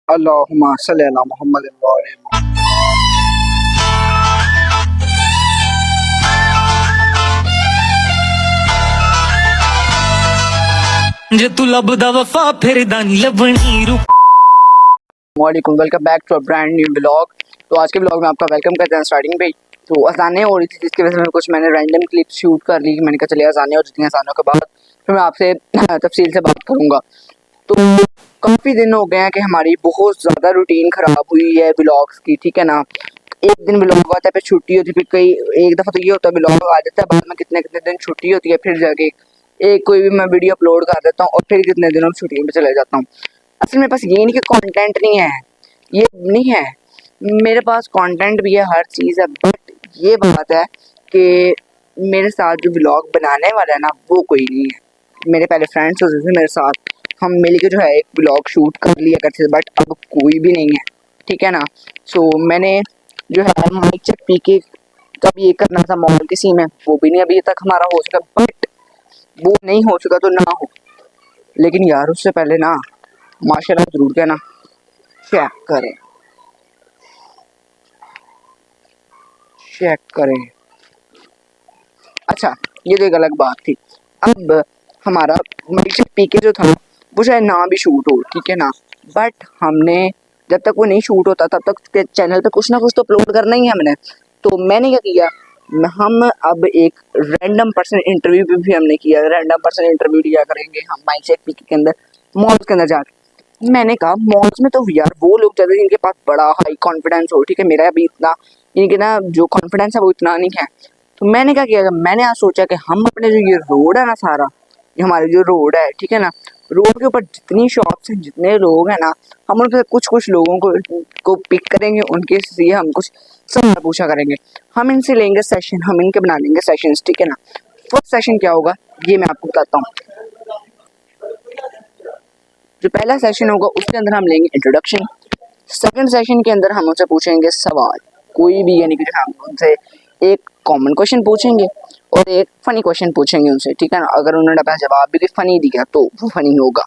अल्लाहुम्मा सल्ली अला मुहम्मद व आले मुहम्मद। जे तू लभदा वफा फिर दानी लभनी रूप। वालेकुम, welcome back to a brand new blog. तो आज के ब्लॉग में आपका वेलकम करते हैं। स्टार्टिंग पे ही तो अजानें हो रही थी, जिसकी वजह से कुछ मैंने रैंडम क्लिप शूट कर ली। मैंने कहा चलिए अजानें हो जाती हैं, अजानों के बाद फिर मैं आपसे तफसील से बात करूँगा। तो काफ़ी दिन हो गए हैं कि हमारी बहुत ज़्यादा रूटीन ख़राब हुई है ब्लॉग्स की, ठीक है ना। एक दिन ब्लॉग आता है, फिर छुट्टी होती है, फिर कई एक दफ़ा तो ये होता है ब्लॉग आ जाता है, बाद में कितने कितने दिन छुट्टी होती है, फिर जाके एक कोई भी मैं वीडियो अपलोड कर देता हूँ और फिर कितने दिनों में छुट्टी में चले जाता हूँ। असल में बस ये नहीं कि कंटेंट नहीं है, ये नहीं है, मेरे पास कंटेंट भी है, हर चीज़ है, बट ये बात है कि मेरे साथ जो ब्लॉग बनाने वाला है ना, वो कोई नहीं है। मेरे पहले फ्रेंड्स होते थे मेरे साथ, हम मिलके जो है एक ब्लॉग शूट कर लिया करते थे, बट अब कोई भी नहीं है, ठीक है ना। सो मैंने जो है माइक चेक पी के तब ये करना था मॉडल के सीन में, वो भी नहीं अभी तक हमारा हो सका, बट वो नहीं हो चुका तो ना हो, लेकिन यार उससे पहले ना माशाल्लाह जरूर कहना चेक करें, चेक करें। अच्छा, ये तो एक अलग बात थी। अब हमारा मरीज पीके जो था वो शायद ना भी शूट हो, ठीक है ना, बट हमने जब तक वो नहीं शूट होता तब तक चैनल पे कुछ ना कुछ तो अपलोड करना ही है हमने। तो मैंने क्या किया, हम अब एक रैंडम पर्सन इंटरव्यू भी हमने किया, रैंडम पर्सन इंटरव्यू लिया करेंगे हम माइक चेक पीके के अंदर, मॉल्स के अंदर जाकर। मैंने कहा मॉल्स में तो यार वो लोग जाते हैं जिनके पास बड़ा हाई कॉन्फिडेंस हो, ठीक है, मेरा अभी इतना इनके ना जो कॉन्फिडेंस है वो इतना नहीं है। तो मैंने क्या किया, मैंने आज सोचा कि हम अपने जो ये रोड है ना, सारा ये हमारे जो रोड है, ठीक है ना, रोड के ऊपर जितनी शॉप्स हैं, जितने लोग हैं ना, हम उनसे कुछ कुछ लोगों को पिक करेंगे, उनके से हम कुछ सवाल पूछा करेंगे, हम इनसे लेंगे सेशन, हम इनके बना लेंगे सेशंस, ठीक है ना। फर्स्ट सेशन क्या होगा ये मैं आपको बताता हूँ। जो पहला सेशन होगा उसके अंदर हम लेंगे इंट्रोडक्शन। सेकंड सेशन के अंदर हम उनसे पूछेंगे सवाल, कोई भी, यानी कि हम उनसे एक कॉमन क्वेश्चन पूछेंगे और एक फनी क्वेश्चन पूछेंगे उनसे, ठीक है ना। अगर उन्होंने अपना जवाब भी फनी दिया तो वो फनी होगा।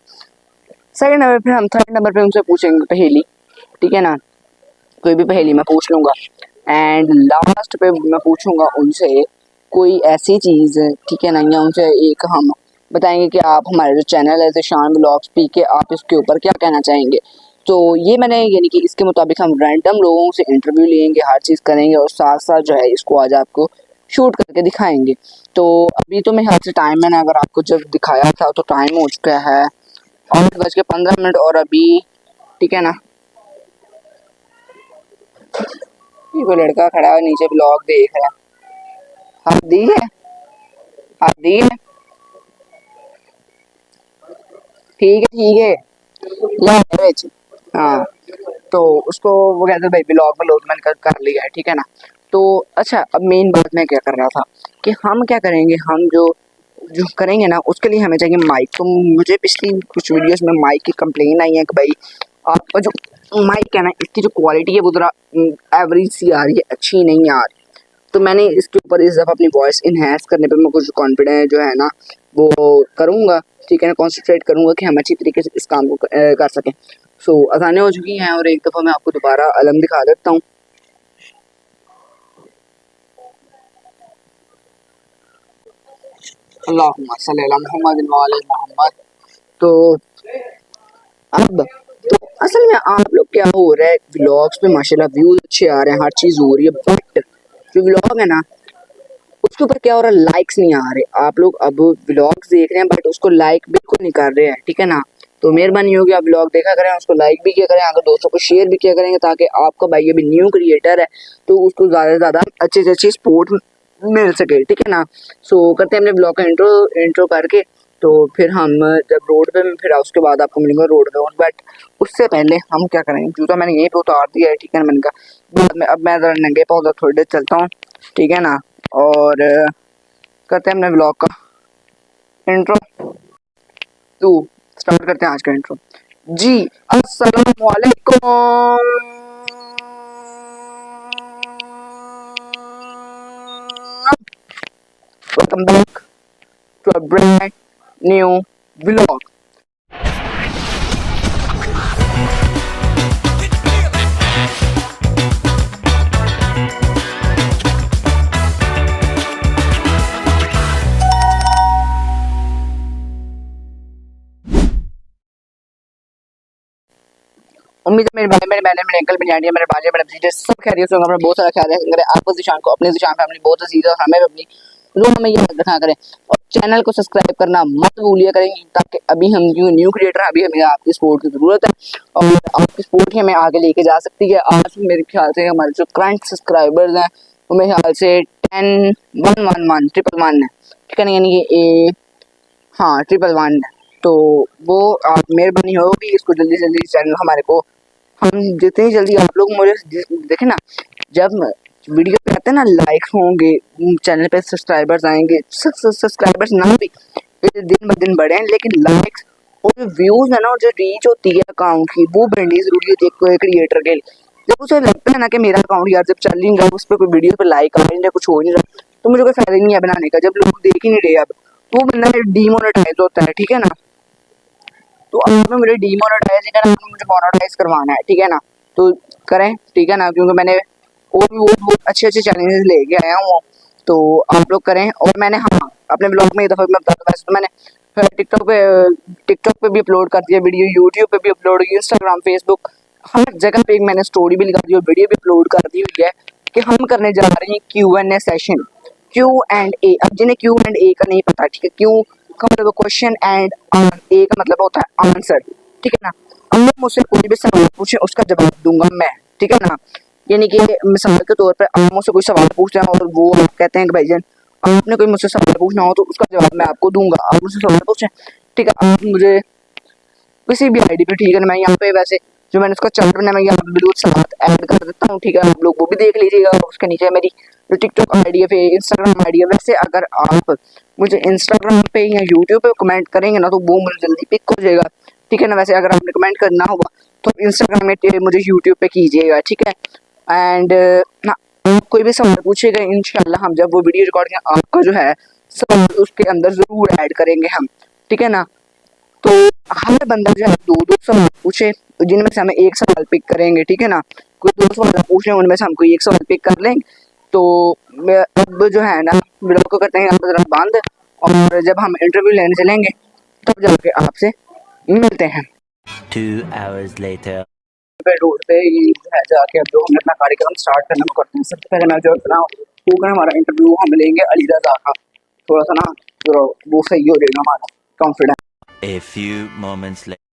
सेकंड नंबर पे हम थर्ड नंबर पे उनसे पूछेंगे पहेली, ठीक है ना, कोई भी पहेली मैं पूछ लूँगा। एंड लास्ट पे मैं पूछूंगा उनसे कोई ऐसी चीज़, ठीक है ना, या उनसे एक हम बताएंगे कि आप हमारे जो चैनल है ज़ीशान व्लॉग्स पी के, आप इसके ऊपर क्या कहना चाहेंगे। तो ये मैंने, यानी कि इसके मुताबिक हम रैंडम लोगों से इंटरव्यू लेंगे, हर चीज़ करेंगे और साथ साथ जो है इसको आज आपको शूट करके दिखाएंगे। तो अभी तो मेरे हाथ से टाइम, मैंने अगर आपको जब दिखाया था तो टाइम हो चुका है 8:15 और अभी, ठीक है ना, ये कोई लड़का खड़ा है नीचे ब्लॉग देख रहा है, हाथ दी है, हाथ दी है, ठीक है ला बेच। हाँ, तो उसको वो कहते भाई ब्लॉग में लोग मैंने कर लिया है, ठीक है ना। तो अच्छा, अब मेन बात मैं क्या कर रहा था कि हम क्या करेंगे, हम जो जो करेंगे ना उसके लिए हमें चाहिए माइक। तो मुझे पिछली कुछ वीडियोस में माइक की कंप्लेन आई है कि भाई आपका जो माइक है ना, इसकी जो क्वालिटी है वो थोड़ा एवरेज सी आ रही है, अच्छी नहीं आ रही। तो मैंने इसके ऊपर इस दफ़ा अपनी वॉइस इन्हेंस करने पे मैं कुछ कॉन्फिडेंस जो है ना वो करूँगा, ठीक है ना, कॉन्सेंट्रेट करूँगा कि हम अच्छी तरीके से इस काम को कर सकें। सो अज़ानें हो चुकी हैं और एक दफ़ा मैं आपको दोबारा अलम दिखा देता हूँ। अल्लाहुम्मा सल्ली अला मुहम्मद व आले मुहम्मद। तो अब तो असल में आप लोग क्या हो रहा है, व्लॉग्स पे माशाल्लाह व्यूज अच्छे आ रहे हैं, हर चीज़ हो रही है, बट जो व्लॉग है ना उसके ऊपर क्या हो रहा है, लाइक्स नहीं आ रहे। आप लोग अब व्लॉग्स देख रहे हैं बट उसको लाइक बिल्कुल नहीं कर रहे हैं, ठीक है ना। तो मेहरबानी होगी आप व्लॉग देखा करें, उसको लाइक भी किया करें, अगर दोस्तों को शेयर भी किया करेंगे, ताकि आपका भाई अभी न्यू क्रिएटर है तो उसको ज़्यादा से ज़्यादा अच्छी से अच्छी सपोर्ट मिल सके, ठीक है ना। सो करते हैं अपने ब्लॉग का इंट्रो करके, तो फिर हम जब रोड पे, फिर उसके बाद आपको मिलेंगे रोड पे, बट उससे पहले हम क्या करेंगे, जूता मैंने यहीं पे उतार दिया है, ठीक है ना। मैंने कहा बाद में अब मैं ज़रा नंगे पाँव थोड़ी देर चलता हूँ, ठीक है ना, और करते हैं अपने ब्लॉग का इंट्रो। तो स्टार्ट करते हैं आज का इंट्रो। जी अस्सलाम वालेकुम, welcome back to a brand new blog. उम्मीद है मेरे भाई मेरे बहन मेरे अंकल मेरी आंटी मेरे बाजे मेरे भतीजे सब खैरियत से होंगे। अपना बहुत सारा ख्याल रखेंगे। आपको ज़ीशान को अपने ज़ीशान फैमिली बहुत अजीज है और हमें भी अपनी जो हमें ये रखा करें और चैनल को सब्सक्राइब करना मत भूलिए करेंगे, ताकि अभी हम न्यू क्रिएटर अभी हमें आपकी सपोर्ट की ज़रूरत है और आपकी सपोर्ट ही हमें आगे लेके जा सकती है। आज मेरे ख्याल से हमारे जो करंट सब्सक्राइबर्स हैं वो मेरे ख्याल से 10 111 111 है, ठीक है ना, यानी कि हाँ 111 है। तो वो आप मेहरबानी होगी इसको जल्दी से जल्दी चैनल हमारे को, हम जितनी जल्दी आप लोग मुझे देखें ना, जब वीडियो पे आते हैं ना लाइक होंगे, चैनल पे सब्सक्राइबर्स आएंगे, सब्सक्राइबर्स ना भी दिन ब दिन बढ़े, लेकिन लाइक्स और जो व्यूज है ना और जो रीच होती है अकाउंट की वो बढ़नी जरूरी होती है कोई क्रिएटर के लिए। जब उसे लगता है ना कि मेरा अकाउंट यार जब चल नहीं रहा, उस पर कोई वीडियो पे लाइक आ नहीं रहा, कुछ हो नहीं रहा, तो मुझे कोई फायदा नहीं है बनाने का। जब लोग देख ही नहीं रहे अब तो वो बंदा डीमोनेटाइज होता है, ठीक है ना। तो आपने मुझे डीमोनेटाइज नहीं करना, आपने मुझे मोनेटाइज करवाना है, ठीक है ना। तो करें, ठीक है ना, क्योंकि मैंने और भी बहुत अच्छे अच्छे चैलेंजेस लेके आया हूँ, तो आप लोग करें। और मैंने हाँ अपने ब्लॉग में एक दफ़ा मैं बता दूँ, वैसे तो मैंने टिकटॉक पे भी अपलोड कर दिया वीडियो, यूट्यूब पे भी अपलोड की, इंस्टाग्राम फेसबुक हर जगह पे मैंने स्टोरी भी लगा दी और वीडियो भी अपलोड कर दी हुई है कि हम करने जा रहे हैं Q&A सेशन, Q&A। अब जिन्हें Q&A का नहीं पता, ठीक है, क्यों का मतलब क्वेश्चन एंड ए का मतलब होता है आंसर, ठीक है ना। अब वो मुझसे कोई भी सवाल पूछे उसका जवाब दूंगा मैं, ठीक है ना। यानी कि मिसाल के तौर पर आप मुझसे कोई सवाल पूछ रहे हैं और वो आप कहते हैं कि भाईजान आपने कोई मुझसे सवाल पूछना हो तो उसका जवाब मैं आपको दूंगा। आप मुझसे सवाल पूछें, ठीक है, आप मुझे किसी भी आईडी पे, ठीक है ना, मैं यहाँ पे वैसे जो मैंने उसका चैनल बनाया मैं यहाँ पे बिल्कुल साथ ऐड कर देता हूँ, ठीक है, आप लोग वो भी देख लीजिएगा। उसके नीचे मेरी जो टिकटॉक आईडी है, फिर इंस्टाग्राम आईडी है। वैसे अगर आप मुझे इंस्टाग्राम पे या यूट्यूब पे कमेंट करेंगे ना तो वो मुझे जल्दी पिक हो जाएगा, ठीक है ना। वैसे अगर आपने कमेंट करना होगा तो इंस्टाग्राम में मुझे यूट्यूब पे कीजिएगा, ठीक है। एंड ना आप कोई भी सवाल पूछेगा इंशाल्लाह हम जब वो वीडियो रिकॉर्ड करें आपका जो है सवाल उसके अंदर जरूर ऐड करेंगे हम, ठीक है ना। तो हर बंदा जो है दो दो सवाल पूछे जिनमें से हमें एक सवाल पिक करेंगे, ठीक है ना। कोई दो सवाल पूछ रहे हैं उनमें से हम कोई एक सवाल पिक कर लेंगे। तो अब जो है ना ब्लॉग को करते हैं आप जरा बंद, और जब हम इंटरव्यू लेने चलेंगे तब जाके आपसे मिलते हैं। 2 hours later. रोड पे ये जो है जाके अब जो हमने अपना कार्यक्रम स्टार्ट करना शुरू करते हैं। सबसे पहले मैं जो अपना होगा हमारा इंटरव्यू हम लेंगे अली रज़ा का, थोड़ा सा ना जो वो सही हो जाएगा हमारा confidence. A few moments later.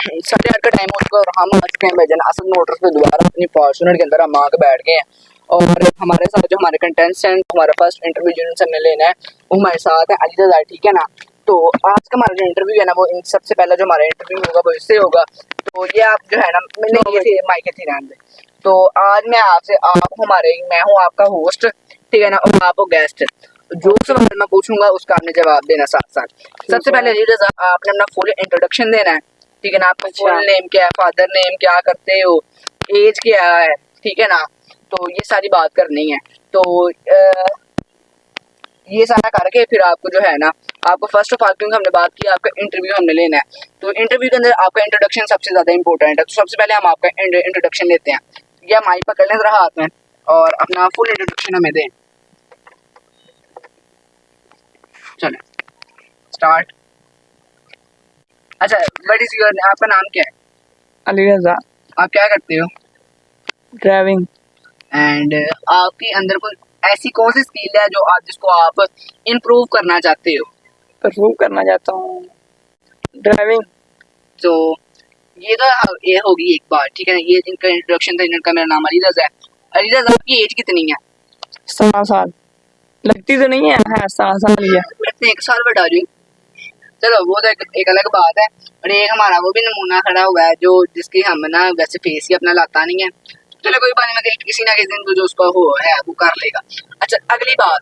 8:30 का टाइम हो चुका है और हम आ चुके हैं भाईजान असद मोटर्स पे दोबारा अपनी फॉर्च्यूनर के अंदर हम आके बैठ गए हैं। और हमारे साथ जो हमारे कंटेस्टेंट हमारा फर्स्ट इंटरव्यू जिनसे हमने लेना है वो हमारे साथ है अली रज़ा, ठीक है ना। तो आज का हमारा जो इंटरव्यू है ना वो सबसे पहला जो हमारा इंटरव्यू होगा वो इससे होगा। तो ये आप जो है ना मैंने ये थे माइक थी रहने दे। तो आज मैं आपसे आप हमारे मैं हूँ आपका होस्ट, ठीक है ना, और आप हो गेस्ट। जो सवाल मैं पूछूंगा उसका आपने जवाब देना साथ साथ। सबसे पहले अली रज़ा आपने अपना फुल इंट्रोडक्शन देना है, ठीक है ना। आपका फुल नेम क्या है, फादर नेम क्या करते हो, एज क्या है, ठीक है ना। तो ये सारी बात करनी है। तो ये सारा करके फिर आपको जो है ना आपको फर्स्ट ऑफ ऑल क्योंकि हमने बात की आपका इंटरव्यू हमने लेना है, तो इंटरव्यू के अंदर आपका इंट्रोडक्शन सबसे ज्यादा इंपॉर्टेंट है। तो सबसे पहले हम आपका इंट्रोडक्शन लेते हैं। या माइक पकड़ लें जरा हाथ में और अपना फुल इंट्रोडक्शन हमें दें। चलो स्टार्ट। अच्छा व्हाट इज योर, आपका नाम क्या है? अली रज़ा। आप क्या करते हो? ड्राइविंग। एंड आपके अंदर कोई ऐसी कौन सी स्किल है जो आप जिसको आप इम्प्रूव करना चाहते हो? परफॉर्म करना चाहता हूँ ड्राइविंग। तो ये तो ये होगी एक बात, ठीक है। ये इनका इंट्रोडक्शन था, इनका मेरा नाम अली रज़ा है। अली रज़ा आपकी एज कितनी है? 17 साल लगती तो नहीं है 17 साल ही है। इतने एक साल बढ़ा रही हूँ। चलो वो तो एक अलग बात है। और एक हमारा वो भी नमूना खड़ा हुआ है जो जिसकी हम ना वैसे फेस ही अपना लाता नहीं है। चलो कोई बात नहीं, किसी ना किसी दिन तो जो उसका हो है वो कर लेगा। अच्छा अगली बात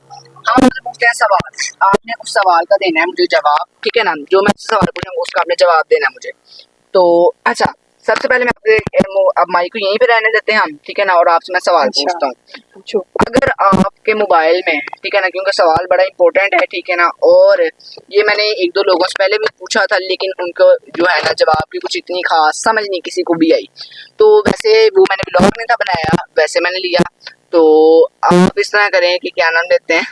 हम पूछते हैं सवाल, आपने उस सवाल का देना है मुझे जवाब, ठीक है ना। जो मैं सवाल पूछूंगा उसका आपने जवाब देना है मुझे। तो अच्छा सबसे पहले मैं अब माइक को यहीं पे रहने देते हैं हम, ठीक है ना। और आपसे मैं सवाल पूछता हूँ। अगर आपके मोबाइल में, ठीक है ना, क्योंकि सवाल बड़ा इंपॉर्टेंट है, ठीक है ना। और ये मैंने एक दो लोगों से पहले भी पूछा था लेकिन उनको जो है ना जवाब की कुछ इतनी खास समझ नहीं किसी को भी आई। तो वैसे वो मैंने ब्लॉग नहीं था बनाया, वैसे मैंने लिया। तो आप इस तरह करें कि क्या नाम लेते हैं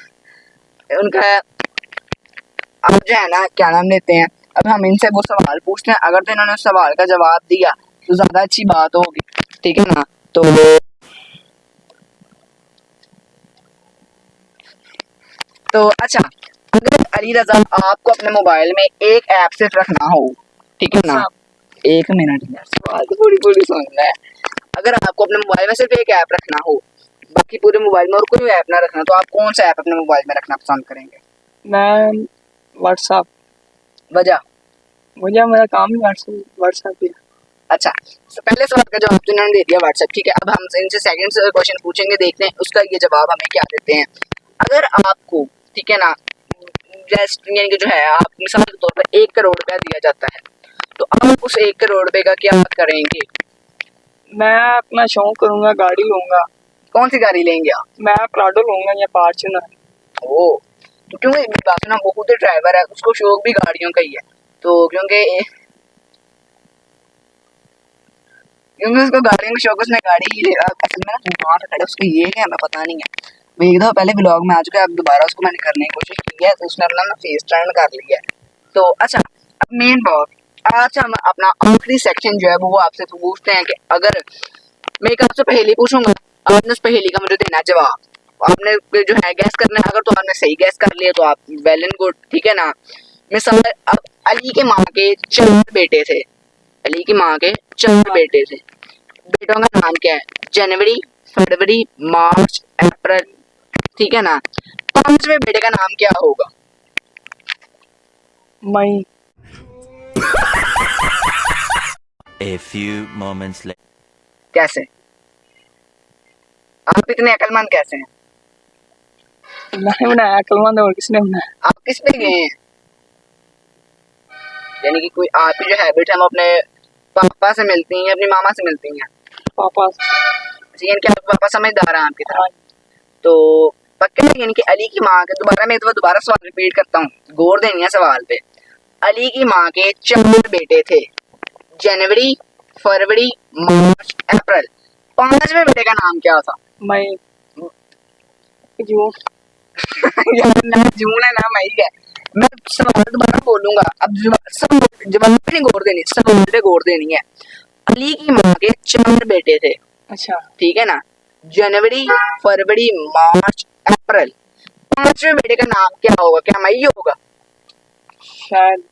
उनका, आप जो है ना क्या नाम लेते हैं, अब हम इनसे वो सवाल पूछते हैं। अगर तो इन्होंने उस सवाल का जवाब दिया तो ज्यादा अच्छी बात होगी, ठीक है ना। तो अच्छा, अगर अली रजा आपको अपने मोबाइल में एक ऐप सिर्फ रखना हो, ठीक है ना, एक मिनट यार, सवाल तो पूरी पूरी सुनना है। अगर आपको अपने मोबाइल में सिर्फ एक ऐप रखना हो, बाकी पूरे मोबाइल में और कोई ऐप ना रखना, तो आप कौन सा ऐप अपने मोबाइल में रखना पसंद करेंगे? मैं व्हाट्सएप। वजह मेरा काम ही व्हाट्सएप ही है। अच्छा, तो पहले सवाल का जवाब तो इन्होंने दे दिया व्हाट्सएप, ठीक है। अब हम इनसे सेकंड क्वेश्चन पूछेंगे, देखते हैं उसका ये जवाब हमें क्या देते हैं। अगर आपको, ठीक है ना, जस्ट यानी कि जो है, आप मिसाल के तौर पर 1 करोड़ रुपया दिया जाता है, तो आप उस 1 करोड़ रुपए का क्या करेंगे? मैं अपना शौक करूंगा, गाड़ी लूंगा। कौन सी गाड़ी लेंगे आप? मैं प्राडो लूंगा या फॉर्च्यूनर। ओ, तो क्योंकि बात ना, वो खुद ड्राइवर है, उसको शौक भी गाड़ियों का ही है, तो क्योंकि उसको गाड़ियों का शौक, उसने गाड़ी ही ले। असल में ना वहाँ पे खड़े, उसको ये है हमें पता नहीं है, वो एक दफा पहले ब्लॉग में आ चुका है, अब दोबारा उसको मैंने करने की कोशिश की है, तो उसने अपना ना फेस टर्न कर लिया है। तो अच्छा, अब मेन बात, आज हम अपना आखिरी सेक्शन जो है वो आपसे पूछते हैं कि अगर मैं एक आपसे पहेली पूछूंगा, आपने उस पहेली का मुझे देना जवाब। आपने जो है गैस करना है, अगर तो आपने सही गैस कर लिया तो आप वेल एंड गुड, ठीक है ना। मिसाल, अब अली के माँ के 4 बेटे थे, अली की माँ के 4 बेटे थे, बेटों का नाम क्या है? जनवरी, फरवरी, मार्च, अप्रैल, ठीक है ना। 5वें बेटे का नाम क्या होगा? मई। A few moments later. कैसे? आप इतने अक्लमंद कैसे हैं? अल्लाह ने बनाया, अक्लमंद और किसने बनाया? आप किस पे गए हैं? यानी कि कोई आपकी जो हैबिट है, हम अपने पापा से मिलती हैं, अपनी मामा से मिलती हैं? पापा। यानी कि आपके पापा समझदार हैं आपकी तरह? तो पक्का है, यानी कि अली की माँ के, दोबारा सवाल रिपीट करता हूँ, गौर देनी है सवाल पे। अली की माँ के 4 बेटे थे, जनवरी, फरवरी, मार्च, अप्रैल। 5वें बेटे का नाम क्या था? मई। जून। यार ना जून है ना मई है। मैं सवाल दोबारा बोलूंगा, अब जवाब पे नहीं गौर देनी, सवाल पे गौर देनी है। अली की माँ के 4 बेटे थे, अच्छा, ठीक है ना, जनवरी, फरवरी, मार्च, अप्रैल। 5वें बेटे का नाम क्या होगा? क्या मई होगा? शायद।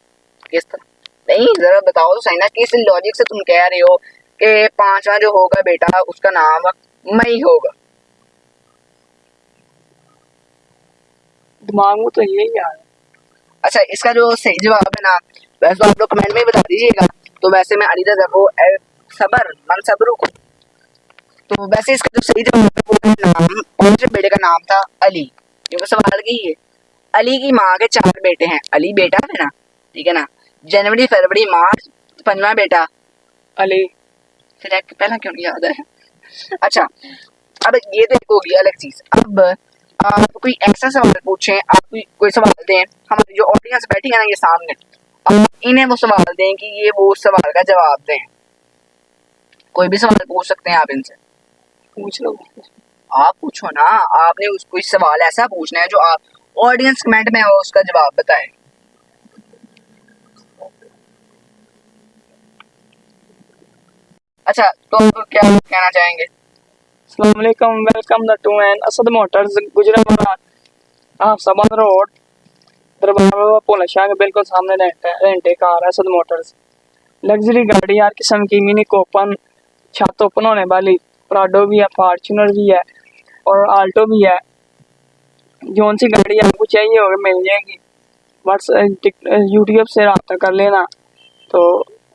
किस तरह? नहीं, जरा बताओ तो सही ना, किस लॉजिक से तुम कह रहे हो कि 5वां जो होगा बेटा उसका नाम मई होगा? दिमाग में तो यही आ रहा है। अच्छा, इसका जो सही जवाब है ना, वैसे तो आप लोग कमेंट में ही बता दीजिएगा। तो वैसे मैं अली रज़ा को सबर मन सब्र को, तो वैसे इसका जो सही जवाब है वो नाम, 5वें बेटे का नाम था अली, क्योंकि सवाल की है। अली की माँ के 4 बेटे हैं, अली बेटा है ना, ठीक है ना, जनवरी, फरवरी, मार्च, 5वां बेटा अली। फिर पहला क्यों नहीं याद है? अच्छा, अब ये तो एक होगी अलग चीज। अब आप कोई ऐसा सवाल पूछें, आप कोई सवाल दें, हमारी जो ऑडियंस बैठी है ना ये सामने, आप इन्हें वो सवाल दें कि ये वो उस सवाल का जवाब दें। कोई भी सवाल पूछ सकते हैं आप इनसे। पूछ लो। आप पूछो ना, आपने कोई सवाल ऐसा पूछना है जो आप ऑडियंस कमेंट में उसका जवाब बताए। अच्छा, तो आप क्या कहना चाहेंगे? अस्सलामुअलैकुम, welcome the to an Asad motors, Gujarat, Saban road, दरबार पोला शाह के बिल्कुल सामने rent a car Asad motors. Luxury गाड़ी हर किस्म की, मिनी कोपन, छत ओपन होने वाली, प्राडो भी है, फॉर्च्यूनर भी है और आल्टो भी है। जौन सी गाड़ी आपको चाहिए होगी मिल जाएगी। यूट्यूब से रब्ता कर लेना। तो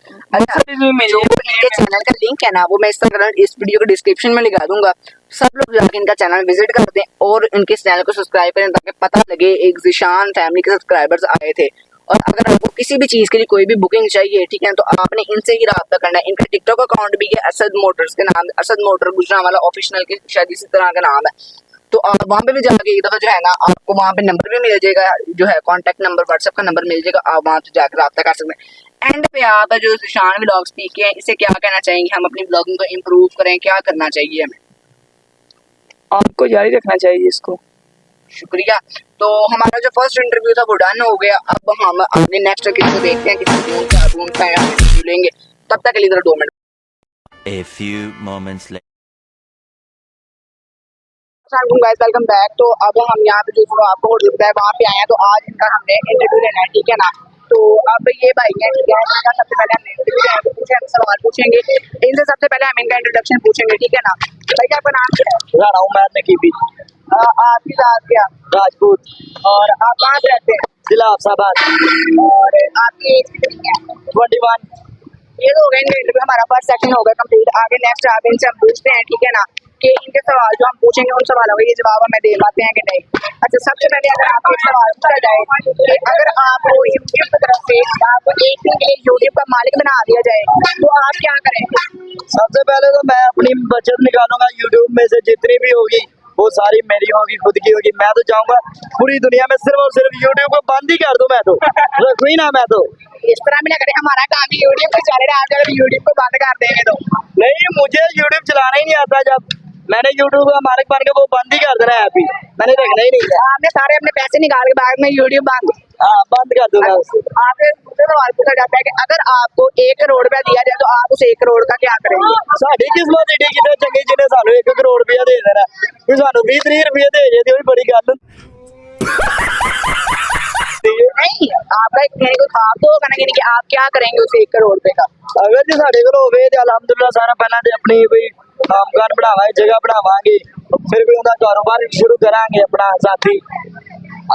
अच्छा, जो इनके चैनल का लिंक है ना वो मैं इस वीडियो के डिस्क्रिप्शन में लगा दूंगा। सब लोग जाके इनका चैनल विजिट कर दें और इनके चैनल को सब्सक्राइब करें, ताकि पता लगे एक ज़ीशान फैमिली के सब्सक्राइबर्स आए थे। और अगर आपको किसी भी चीज़ के लिए कोई भी बुकिंग चाहिए, ठीक है, तो आपने इनसे ही रब्ता करना है। इनका टिकटॉक अकाउंट भी है असद मोटर्स के नाम, असद मोटर गुजरांवाला ऑफिशियल के शायद इसी तरह का नाम है। तो आप वहाँ पे भी जाके एक दफ़ा जो है ना, आपको वहाँ पे नंबर भी मिल जाएगा, जो है कॉन्टैक्ट नंबर, व्हाट्सएप का नंबर मिल जाएगा, आप वहाँ पे जाकर रब्ता कर सकते हैं। एंड पे आप जो ज़ीशान व्लॉग्स पी के हैं, इसे क्या कहना चाहेंगे? हम अपनी ब्लॉगिंग को इम्प्रूव करें, क्या करना चाहिए हमें? आपको जारी रखना चाहिए इसको। शुक्रिया। तो हमारा जो फर्स्ट इंटरव्यू था वो डन हो गया। अब हम अपने नेक्स्ट किसी को देखते हैं, किसी को ढूंढते हैं, लेंगे। तब तक के लिए 2 minute A few moments later. Guys welcome back. तो अब हम यहाँ पे जो आपको होटल बताया वहाँ पे आए हैं, तो आज इनका हमने इंटरव्यू लेना है, ठीक है ना। तो अब ये भाई हैं, ठीक है, इनका सबसे पहले हमने इंटरव्यू लेना है, कुछ हम सवाल पूछेंगे इनसे। सबसे पहले हम इनका इंट्रोडक्शन पूछेंगे, ठीक है ना। भाई आपका नाम क्या है? राणा उमर नकीबी, आपकी जात क्या? राजपूत, और आप कहाँ से रहते हैं? जिला अफसाबाद, और आपकी एज कितनी है? 21। ये तो हो गया इनका इंटरव्यू, हमारा फर्स्ट सेक्शन हो गया कंप्लीट। आगे नेक्स्ट आगे इनसे हम पूछते हैं, ठीक है ना, कि इनके सवाल जो हम पूछेंगे उन सवालों के ये जवाब हमें दे पाते हैं कि नहीं। अच्छा, सबसे पहले अगर आपको एक सवाल पूछा जाए कि अगर आपको यूट्यूब की तरफ से आपको एक दिन के लिए यूट्यूब का मालिक बना दिया जाए तो आप क्या करेंगे? सबसे पहले तो मैं अपनी बचत निकालूंगा, यूट्यूब में से जितनी भी होगी वो सारी मेरी होगी, खुद की होगी। मैं तो चाहूंगा पूरी दुनिया में सिर्फ और सिर्फ यूट्यूब को बंद ही कर दूं, मैं तो रखूँ ही ना। मैं तो इस तरह भी ना करें, हमारा काम ही यूट्यूब पे चल रहा है, अगर यूट्यूब को बंद कर देंगे तो नहीं, मुझे यूट्यूब चलाना ही नहीं आता। जब मैंने यूट्यूब का मालिक बन के वो बंद ही कर देना है, अभी मैंने रखना ही नहीं है। आपने सारे अपने पैसे निकाल के बाद में यूट्यूब बंद। हाँ, बंद कर दूंगा उसे। आपसे दूसरा सवाल पूछा जाता है कि अगर आपको 1 करोड़ रुपया दिया जाए तो आप उस 1 करोड़ का क्या करेंगे? साड़ी किस्मत एडी किते चंगी जिन्हें सानू 1 करोड़ रुपया दे देना, कोई सानू 20-30 रुपये दे जे ते बड़ी गल। नहीं, आपका एक कहने को खाब तो होगा ना कि आप क्या करेंगे उस 1 करोड़ रुपए का? अगर जी साढ़े को होवे ते अलहमदुलिल्लाह सारा पहला ते अपनी कोई कामगार बढ़ावांगे, जगह बढ़ावांगे, फिर कोई उनका कारोबार शुरू करांगे अपना साथी,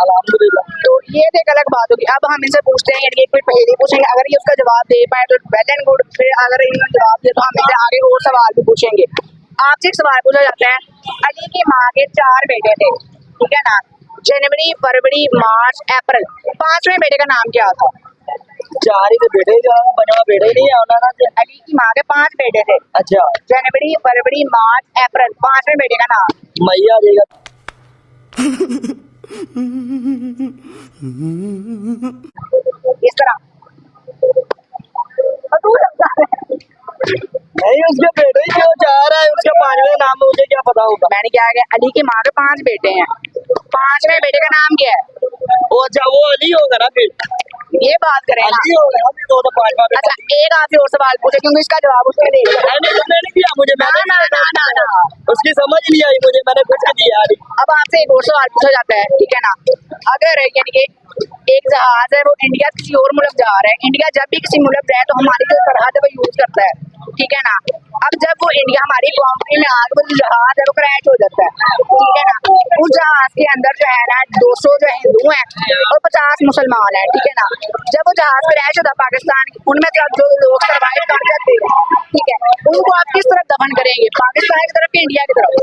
अलहमदुलिल्लाह। तो ये तो एक अलग बात होगी। अब हम इनसे पूछते हैं, यानी कि कोई पहेली पूछेंगे, अगर ये उसका जवाब दे पाए तो वेल एंड गुड, फिर अगर इन्होंने जवाब दिया तो हम इनसे आगे और सवाल भी पूछेंगे। आपसे एक सवाल पूछा जाता है, अली की माँ के 4 बेटे थे, ठीक है ना, जनवरी, फरवरी, मार्च, अप्रैल, 5वें बेटे का नाम क्या था? 4 ही तो बेटे जो है, बनवा बेटे ही नहीं है उन्होंने से। अली की माँ के 5 बेटे थे, अच्छा, जनवरी, फरवरी, मार्च, अप्रैल, 5वें बेटे का नाम। मैया देगा। इस तरह नहीं, उसके बेटे ही क्यों 4 है, उसके 5वें नाम मुझे क्या पता होगा। मैंने क्या किया, अली की माँ के 5 बेटे हैं, 5वें बेटे का नाम क्या है? वो अच्छा, वो अली होगा ना, फिर ये बात करें ना। अली होगा ना, फिर वो तो 5वां बेटा। अच्छा, एक आपसे और सवाल पूछे क्योंकि इसका जवाब उसने दे दिया। नहीं, तुमने नहीं दिया मुझे, मैंने ना, ना, ना, ना, ना। उसकी समझ नहीं आई मुझे, मैंने कुछ दिया। अब आपसे एक और सवाल पूछा जाता है, ठीक है ना, अगर यानी कि एक जहाज है वो इंडिया किसी और मुल्क जा रहा है, इंडिया जब भी किसी मुल्क जाए तो हमारी जो सरहद है वो यूज करता है, ठीक है ना। अब जब वो इंडिया हमारी बाउंड्री में आ गया, वो जहाज है वो क्रैश हो जाता है, ठीक है ना। उस जहाज के अंदर जो है ना 200 जो हिंदू हैं और 50 मुसलमान हैं, ठीक है ना। जब वो जहाज क्रैश होता है पाकिस्तान की, उनमें से अब जो लोग सर्वाइव कर जाते हैं, ठीक है, उनको आप किस तरफ दफन करेंगे, पाकिस्तान की तरफ या इंडिया की तरफ?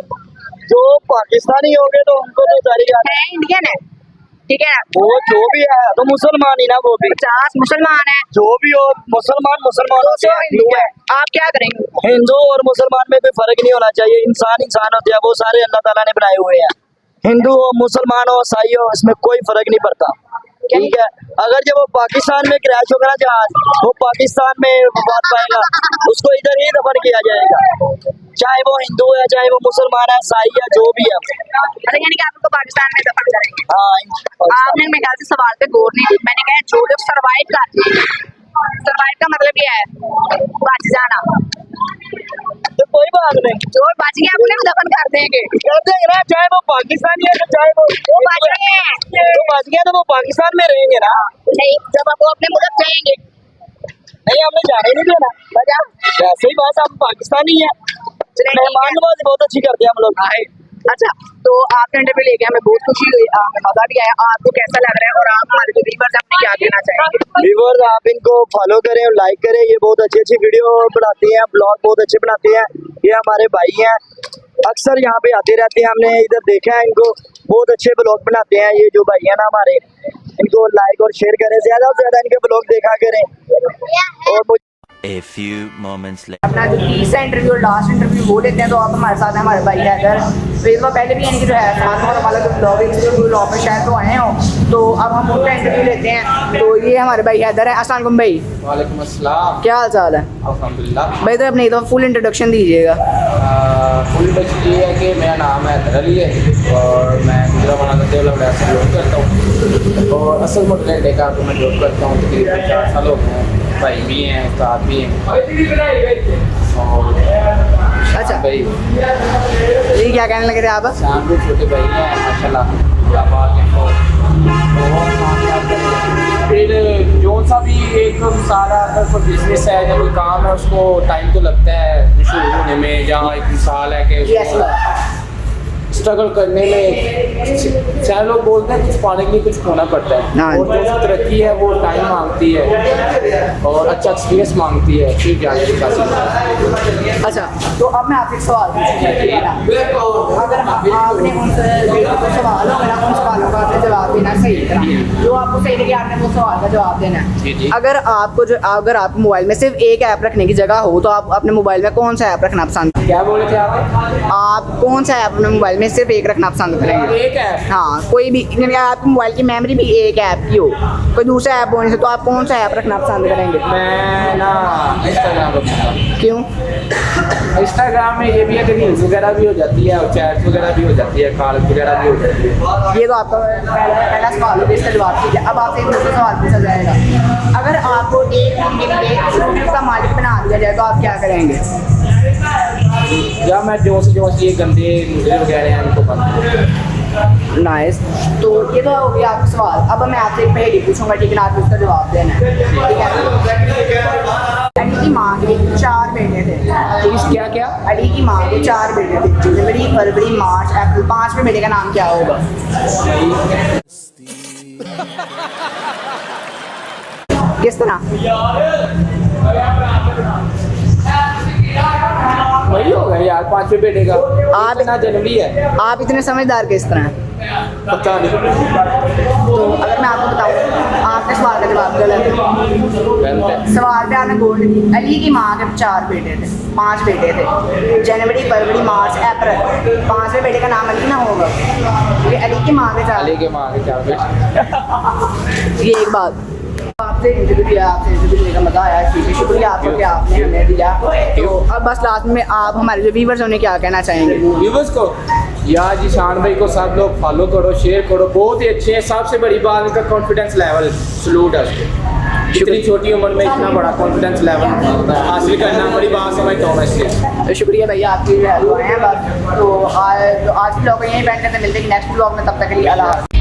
जो पाकिस्तानी हो गए तो उनको तो सारी है इंडियन है, ठीक है, वो जो भी है तो मुसलमान ही ना, वो भी 50 मुसलमान है, जो भी हो, मुसलमान मुसलमान होते 200 हैं, हिंदू ठीक है, है। आप क्या करेंगे? हिंदू और मुसलमान में कोई फर्क नहीं होना चाहिए, इंसान इंसान होते हैं, वो सारे अल्लाह ताला ने बनाए हुए हैं। हिंदू हो, मुसलमान हो, ईसाई हो, इसमें कोई फर्क नहीं पड़ता, ठीक है। अगर जब वो पाकिस्तान में क्रैश होगा ना जहाज, वो पाकिस्तान में बात पाएगा, उसको इधर ही दफन किया जाएगा, चाहे वो हिंदू है, चाहे वो मुसलमान है, ईसाई है, जो भी है। अच्छा, यानी कि आप उनको पाकिस्तान में दफन करेंगे। हाँ, आपने मेरे ख्याल से सवाल पे गौर नहीं की। मैंने कहा जो लोग सर्वाइव करते हैं, सर्वाइव का मतलब ये है बच जाना, तो कोई बात नहीं, जो बच गया उन्हें दफन कर देंगे। कर देंगे ना, चाहे वो पाकिस्तानी है तो चाहे वो बच गए हैं, तो बच गया तो वो पाकिस्तान में रहेंगे ना। नहीं, जब वो अपने मुल्क जाएंगे नहीं, हमने जाने नहीं देना, वजह वैसे ही बस हम पाकिस्तानी है। मेहमान नवाजी बहुत अच्छी करते हैं हम लोग। अच्छा, तो आपने इंटरव्यू लेके हमें बहुत खुशी हुई, हमें मजा भी आया। आपको कैसा लग रहा है और आप हमारे जो व्यूअर्स अपने क्या कहना चाहेंगे? व्यूअर्स, आप इनको फॉलो करें और लाइक करें, ये बहुत अच्छी अच्छी वीडियो बनाते हैं, ब्लॉग बहुत अच्छे बनाते हैं। ये हमारे भाई हैं, अक्सर यहाँ पे आते रहते हैं, हमने इधर देखा है इनको, बहुत अच्छे ब्लॉग बनाते हैं ये जो भाई है ना हमारे। इनको लाइक और शेयर करें, ज्यादा से ज्यादा इनके ब्लॉग देखा करें। और A few moments later. अपना जो तीसरा इंटरव्यू और लास्ट इंटरव्यू वो लेते हैं, तो आप हमारे साथ हैं, हमारे भाई हैदर। तो इस बार पहले भी यानी कि जो है साथ और वाला जो ब्लॉग इंटरव्यू ब्लॉग में शायद तो आए हो, तो अब हम उनका इंटरव्यू लेते हैं। तो ये हमारे भाई हैदर है। अस्सलाम वालेकुम भाई। वालेकुम अस्सलाम। क्या हाल चाल है? अल्हम्दुलिल्लाह। भाई तो अपनी तो फुल इंट्रोडक्शन दीजिएगा। फुल इंट्रोडक्शन ये है कि मेरा नाम है हैदर अली है और मैं गुजरावाला का डेवलपमेंट से जॉब करता हूँ और असल मोटर का तो मैं जॉब करता हूँ तकरीबन 4 साल हो गए हैं। भाई भी हैं, उस्ताद भी हैं। और अच्छा। भाई ये क्या कहने लगे थे आप? शाम को छोटे भाई हैं माशाल्लाह आबाद हैं तो बहुत कामयाब करें। फिर जो सा भी एक सारा अगर कोई बिजनेस है या कोई काम है उसको टाइम तो लगता है शुरू होने में। जहाँ एक मिसाल है कि यस स्ट्रगल करने में चाहे लोग बोलते हैं कुछ पाने के लिए कुछ खोना पड़ता है हाँ। और जो तरक्की है वो टाइम मांगती है और अच्छा एक्सपीरियंस मांगती है फिर जाके निकाल। अच्छा, तो अब मैं आपसे एक सवाल पूछूंगा। अगर आपने उनसे जो सवाल होगा ना, उन सवालों का आपने जवाब देना सही तरह, जो आपको सही लगे आपने वो सवाल का जवाब देना जी, है। जी। अगर आप मोबाइल में सिर्फ एक ऐप रखने की जगह हो तो आप अपने मोबाइल में कौन सा ऐप रखना पसंद? क्या बोले थे आप कौन सा ऐप अपने मोबाइल में सिर्फ एक रखना पसंद करेंगे? एक है हाँ, कोई भी, यानी आपके मोबाइल की मेमोरी भी एक ऐप की हो, कोई दूसरा ऐप होने से, तो आप कौन सा ऐप रखना पसंद करेंगे? मैं ना इंस्टाग्राम रखूँगा। क्यों? इंस्टाग्राम में ये भी है कि रील्स वगैरह भी हो जाती है और चैट वगैरह भी हो जाती है, कॉल वगैरह भी हो जाती है। ये तो आपका पहला सवाल हो, इसका जवाब ठीक है। अब आपसे एक दूसरा सवाल पूछा जाएगा। अगर आपको एक दिन के लिए स्टूडियो का मालिक बना दिया जाए तो आप क्या करेंगे? या मैं जो से ये गंदे मुजरे वगैरह हैं उनको बंद। नाइस। तो ये तो हो गया आपका सवाल। अब मैं आपसे एक पहेली पूछूंगा, ठीक है ना? आपको उसका जवाब देना है, ठीक है? अली की माँ के 4 बेटे थे। क्या क्या? अली की माँ के 4 बेटे थे। जनवरी, फरवरी, मार्च, अप्रैल, 5वें बेटे का नाम क्या होगा? किस तरह? वही होगा यार 5वें बेटे का। आप इतना जनवरी है आप इतने समझदार किस तरह हैं? पता नहीं। तो अगर मैं आपको बताऊँ, आपके सवाल का जवाब गलत है। गलत है। सवाल पे आपने गोल्ड दी। अली की माँ के 4 बेटे थे, 5 बेटे थे। जनवरी, फरवरी, मार्च, अप्रैल, 5वें बेटे का नाम अली ना होगा, क्योंकि अली की माँ के 4। अली के माँ के 4 बेटे। ये एक बात। आपसे इंटरव्यू दिया, आपसे इंटरव्यू देने का मज़ा आया, ठीक है, शुक्रिया आपका कि आपने हमें दिया। तो अब बस लास्ट में आप हमारे जो व्यूवर्स हैं उन्हें क्या कहना चाहेंगे? व्यूवर्स को यार जी शान भाई को सब लोग फॉलो करो, शेयर करो, बहुत ही अच्छे हैं। सबसे बड़ी बात इनका कॉन्फिडेंस लेवल सलूट है उसको। इतनी छोटी उम्र में इतना बड़ा कॉन्फिडेंस लेवल हासिल करना बड़ी बात समझता हूँ मैं इससे। तो शुक्रिया भैया, आपकी जो है दुआएं हैं बस। तो आज ब्लॉग यहीं बैठ करते, मिलते हैं नेक्स्ट ब्लॉग में, तब तक के लिए अल्लाह हाफ़िज़।